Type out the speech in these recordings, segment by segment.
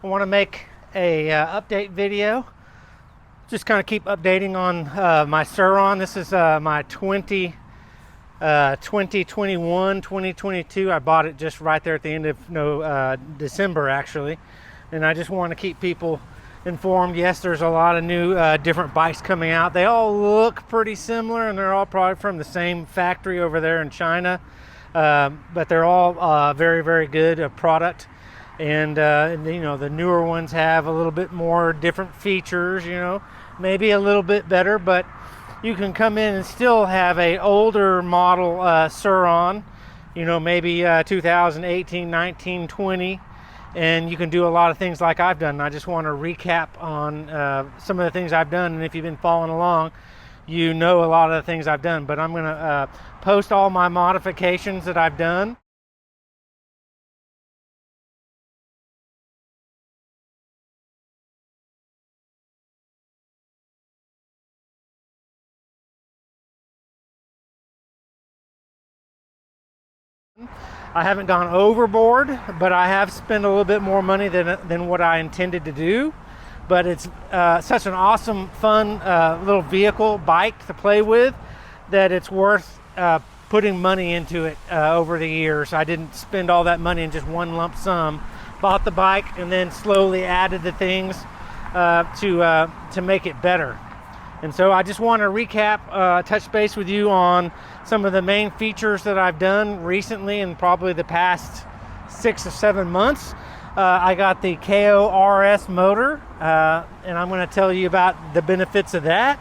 I want to make a update video. Just kind of keep updating on my Surron. This is my 2021, 2022. I bought it just right there at the end of December, actually. And I just want to keep people informed. Yes, there's a lot of new different bikes coming out. They all look pretty similar, and they're all probably from the same factory over there in China. But they're all very, very good product. And the newer ones have a little bit more different features, maybe a little bit better, but you can come in and still have a older model Surron, maybe 2018, 19, 20, and you can do a lot of things like I've done. I just want to recap on some of the things I've done, and if you've been following along, a lot of the things I've done, but I'm going to post all my modifications that I've done. I haven't gone overboard, but I have spent a little bit more money than what I intended to do. But it's such an awesome, fun little vehicle, bike to play with, that it's worth putting money into it over the years. I didn't spend all that money in just one lump sum. Bought the bike and then slowly added the things to make it better. And so I just want to recap, touch base with you on some of the main features that I've done recently in probably the past 6 or 7 months. I got the KO RS motor, and I'm going to tell you about the benefits of that.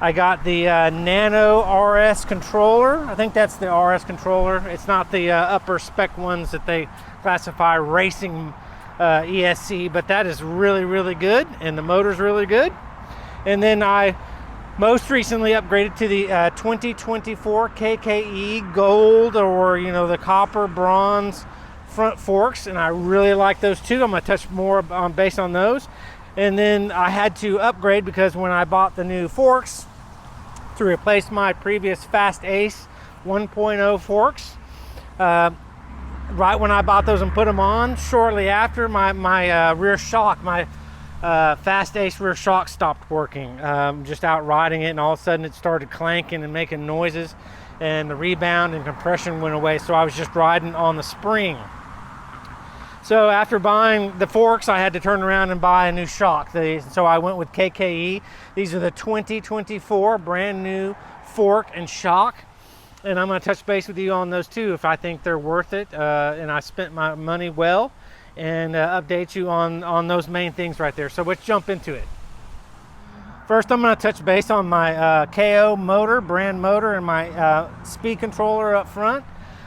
I got the Nano RS controller. I think that's the RS controller. It's not the upper spec ones that they classify racing ESC, but that is really, really good, and the motor's really good. And then I most recently upgraded to the 2024 KKE Gold, or the copper bronze front forks, and I really like those too. I'm going to touch more based on those. And then I had to upgrade because when I bought the new forks to replace my previous Fast Ace 1.0 forks, right when I bought those and put them on, shortly after my rear shock, my Fast Ace rear shock stopped working. Just out riding it, and all of a sudden it started clanking and making noises, and the rebound and compression went away, so I was just riding on the spring. So after buying the forks, I had to turn around and buy a new shock. So I went with KKE. These are the 2024 brand new fork and shock, and I'm going to touch base with you on those too if I think they're worth it, and I spent my money well, and update you on those main things right there. So let's jump into it. First, I'm going to touch base on my KO motor, brand motor, and my speed controller up front.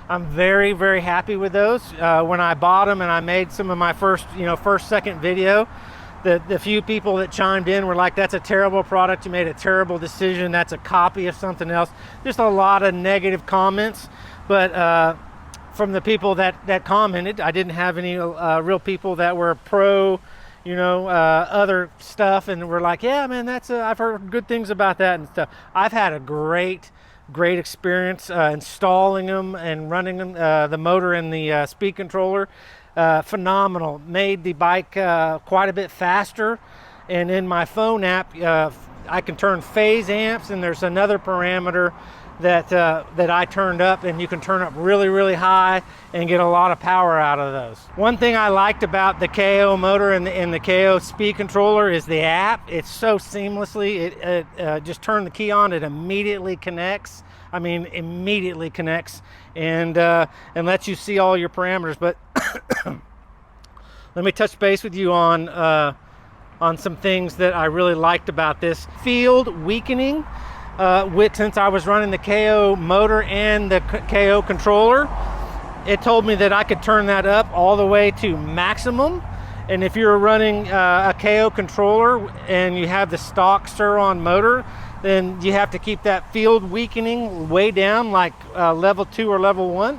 I'm very, very happy with those. When I bought them and I made some of my first second video, the few people that chimed in were like, that's a terrible product, you made a terrible decision, that's a copy of something else. Just a lot of negative comments, but from the people that commented, I didn't have any real people that were pro, other stuff, and were like, yeah, man, I've heard good things about that and stuff. I've had a great experience installing them and running them, the motor and the speed controller. Phenomenal. Made the bike quite a bit faster, and in my phone app, I can turn phase amps, and there's another parameter that I turned up, and you can turn up really, really high and get a lot of power out of those. One thing I liked about the KO motor and the KO speed controller is the app. It's so seamlessly, it just turn the key on, it immediately connects. I mean, immediately connects, and lets you see all your parameters. But let me touch base with you on some things that I really liked about this. Field weakening. Since I was running the KO motor and the KO controller, it told me that I could turn that up all the way to maximum. And if you're running a KO controller and you have the stock Surron motor, then you have to keep that field weakening way down, like level 2 or level 1.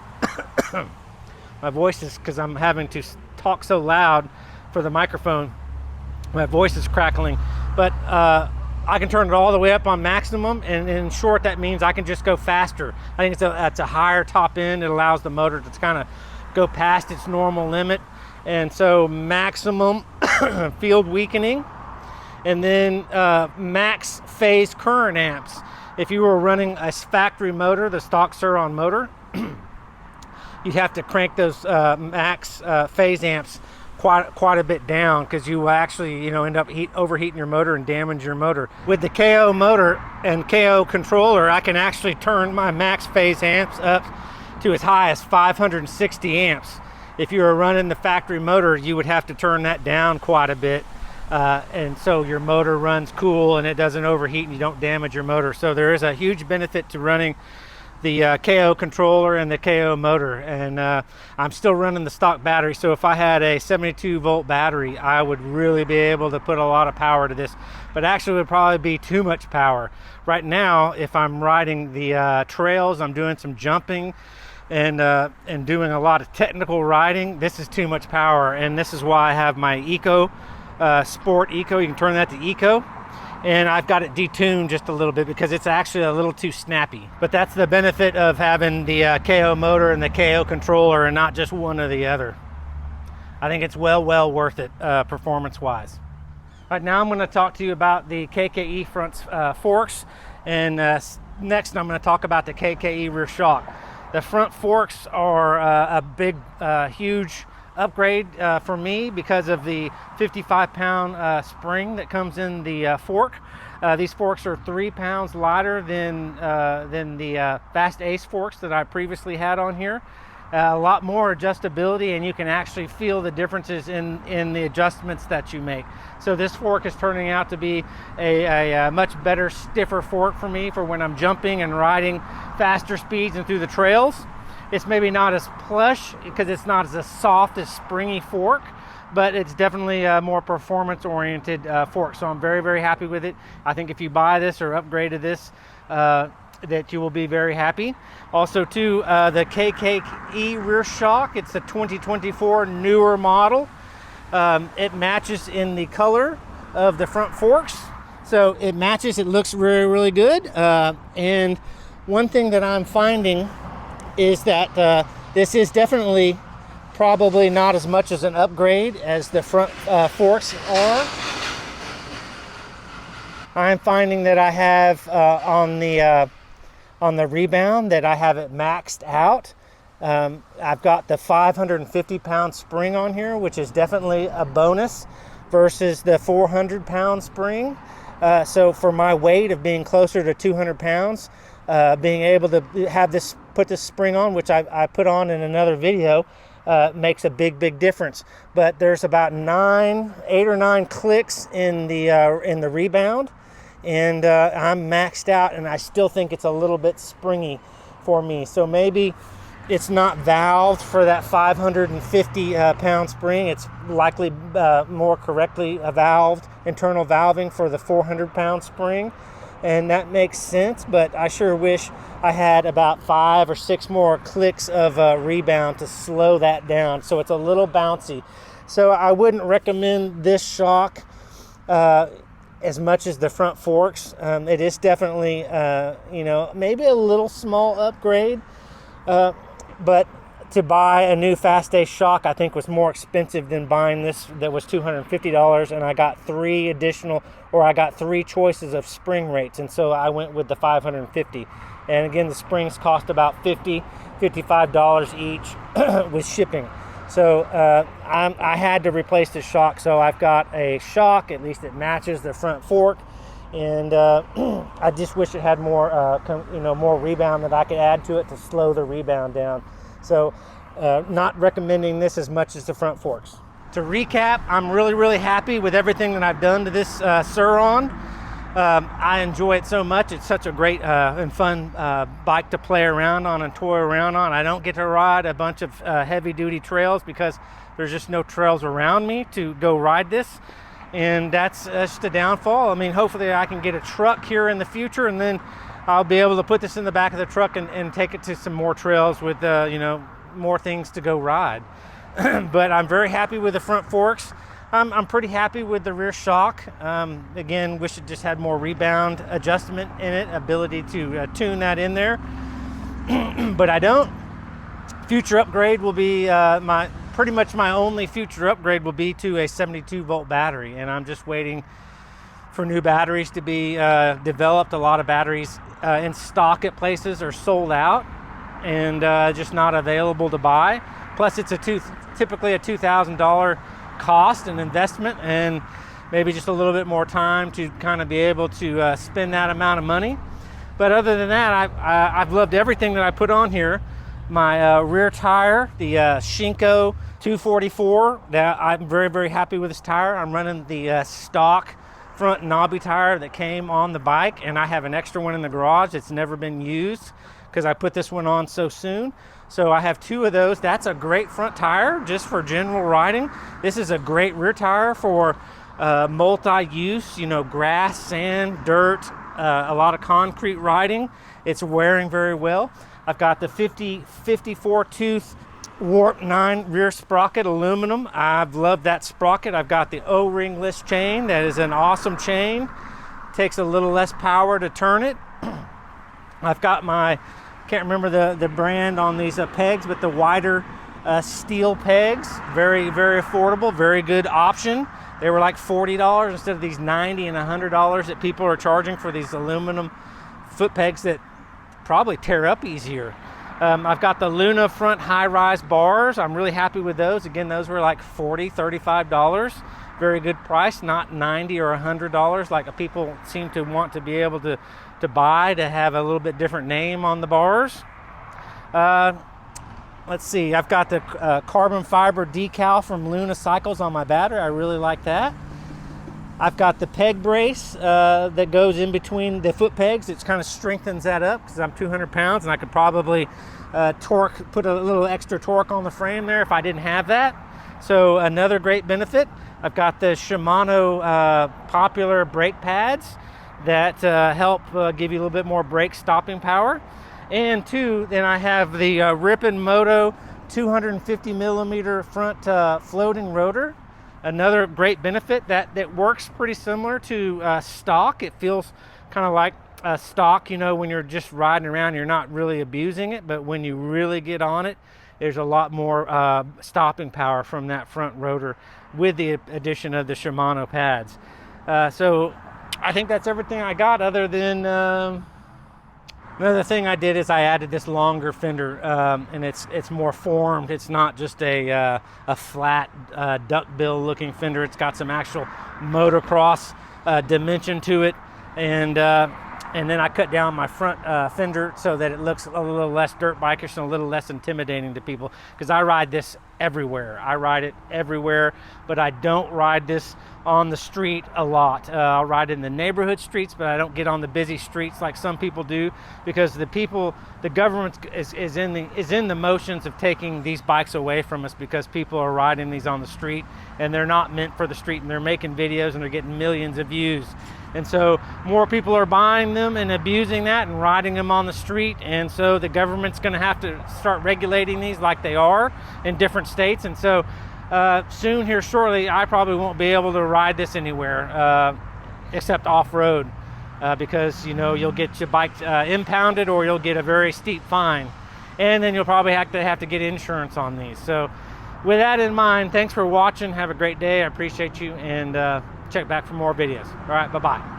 My voice is, because I'm having to talk so loud for the microphone, my voice is crackling. But I can turn it all the way up on maximum, and in short, that means I can just go faster. I think that's a higher top end. It allows the motor to kind of go past its normal limit, and so maximum field weakening, and then max phase current amps. If you were running a factory motor, the stock Surron motor, you'd have to crank those max phase amps quite a bit down, because you will actually end up overheating your motor and damage your motor. With the KO motor and KO controller, I can actually turn my max phase amps up to as high as 560 amps. If you were running the factory motor, you would have to turn that down quite a bit, and so your motor runs cool and it doesn't overheat and you don't damage your motor. So there is a huge benefit to running the KO controller and the KO motor. And I'm still running the stock battery, so if I had a 72 volt battery, I would really be able to put a lot of power to this, but actually it would probably be too much power. Right now, if I'm riding the trails, I'm doing some jumping and doing a lot of technical riding, this is too much power. And this is why I have my Eco Sport Eco. You can turn that to Eco, and I've got it detuned just a little bit because it's actually a little too snappy. But that's the benefit of having the KO motor and the KO controller and not just one or the other. I think it's well worth it performance wise. All right, now I'm going to talk to you about the KKE front forks, and next I'm going to talk about the KKE rear shock. The front forks are a big, huge upgrade for me because of the 55-pound spring that comes in the fork. These forks are 3 pounds lighter than the Fast Ace forks that I previously had on here. A lot more adjustability, and you can actually feel the differences in the adjustments that you make. So this fork is turning out to be a much better, stiffer fork for me for when I'm jumping and riding faster speeds and through the trails. It's maybe not as plush because it's not as soft as springy fork, but it's definitely a more performance oriented fork. So I'm very happy with it. I think if you buy this or upgrade to this, that you will be very happy. Also too, the KKE rear shock, it's a 2024 newer model. It matches in the color of the front forks, so it matches. It looks really good. And one thing that I'm finding is that this is definitely probably not as much as an upgrade as the front forks are. I'm finding that I have on the rebound that I have it maxed out. I've got the 550-pound spring on here, which is definitely a bonus versus the 400-pound spring. So for my weight of being closer to 200 pounds, being able to have this, put this spring on, which I put on in another video, makes a big difference. But there's about 8 or 9 clicks in the rebound, and I'm maxed out, and I still think it's a little bit springy for me. So maybe it's not valved for that 550 pound spring. It's likely more correctly valved, internal valving for the 400 pound spring, and that makes sense. But I sure wish I had about 5 or 6 more clicks of rebound to slow that down, so it's a little bouncy. So I wouldn't recommend this shock as much as the front forks. It is definitely maybe a little small upgrade, but to buy a new Fast Ace shock I think was more expensive than buying this that was $250, and I got 3 choices of spring rates, and so I went with the 550. And again, the springs cost about $55 each with shipping. So I had to replace the shock, so I've got a shock, at least it matches the front fork, and I just wish it had more more rebound that I could add to it to slow the rebound down. So not recommending this as much as the front forks. To recap, I'm really happy with everything that I've done to this Surron. I enjoy it so much. It's such a great and fun bike to play around on and toy around on. I don't get to ride a bunch of heavy-duty trails because there's just no trails around me to go ride this, and that's just a downfall. I mean, hopefully I can get a truck here in the future, and then I'll be able to put this in the back of the truck and take it to some more trails with more things to go ride. But I'm very happy with the front forks. I'm pretty happy with the rear shock. Again, wish it just had more rebound adjustment in it, ability to tune that in there. But I don't. Future upgrade will be pretty much my only future upgrade will be to a 72 volt battery, and I'm just waiting for new batteries to be developed. A lot of batteries in stock at places are sold out and just not available to buy. Plus it's typically a $2,000 cost and investment, and maybe just a little bit more time to kind of be able to spend that amount of money. But other than that, I've loved everything that I put on here. My rear tire, the Shinko 244, that I'm very, very happy with this tire. I'm running the stock front knobby tire that came on the bike, and I have an extra one in the garage that's never been used because I put this one on so soon. So I have 2 of those. That's a great front tire just for general riding. This is a great rear tire for multi-use, you know, grass, sand, dirt, a lot of concrete riding. It's wearing very well. I've got the 54 tooth Warp 9 rear sprocket aluminum. I've loved that sprocket. I've got the O-ringless chain. That is an awesome chain. Takes a little less power to turn it. I've got my, can't remember the brand on these pegs, but the wider steel pegs. Very, very affordable, very good option. They were like $40 instead of these $90 and $100 that people are charging for these aluminum foot pegs that probably tear up easier. I've got the Luna front high-rise bars. I'm really happy with those. Again, those were like $40, $35. Very good price, not $90 or $100 like people seem to want to be able to buy to have a little bit different name on the bars. Let's see, I've got the carbon fiber decal from Luna Cycles on my battery. I really like that. I've got the peg brace that goes in between the foot pegs. It kind of strengthens that up because I'm 200 pounds and I could probably put a little extra torque on the frame there if I didn't have that. So another great benefit. I've got the Shimano popular brake pads that help give you a little bit more brake stopping power. And 2, then I have the Ripon Moto 250 millimeter front floating rotor. Another great benefit that works pretty similar to stock. It feels kind of like stock, you know, when you're just riding around, you're not really abusing it, but when you really get on it, there's a lot more stopping power from that front rotor with the addition of the Shimano pads. So I think that's everything I got, other than another thing I did is I added this longer fender, and it's more formed. It's not just a flat duckbill looking fender. It's got some actual motocross dimension to it, and then I cut down my front fender so that it looks a little less dirt bikish and a little less intimidating to people, because I ride this everywhere. I ride it everywhere, but I don't ride this on the street a lot. I'll ride in the neighborhood streets, but I don't get on the busy streets like some people do, because the government is in the motions of taking these bikes away from us, because people are riding these on the street and they're not meant for the street, and they're making videos and they're getting millions of views. And so more people are buying them and abusing that and riding them on the street, and so the government's going to have to start regulating these like they are in different states. And so soon here shortly, I probably won't be able to ride this anywhere except off-road, because, you know, you'll get your bike impounded, or you'll get a very steep fine, and then you'll probably have to get insurance on these. So with that in mind, thanks for watching. Have a great day. I appreciate you, and check back for more videos. All right, bye-bye.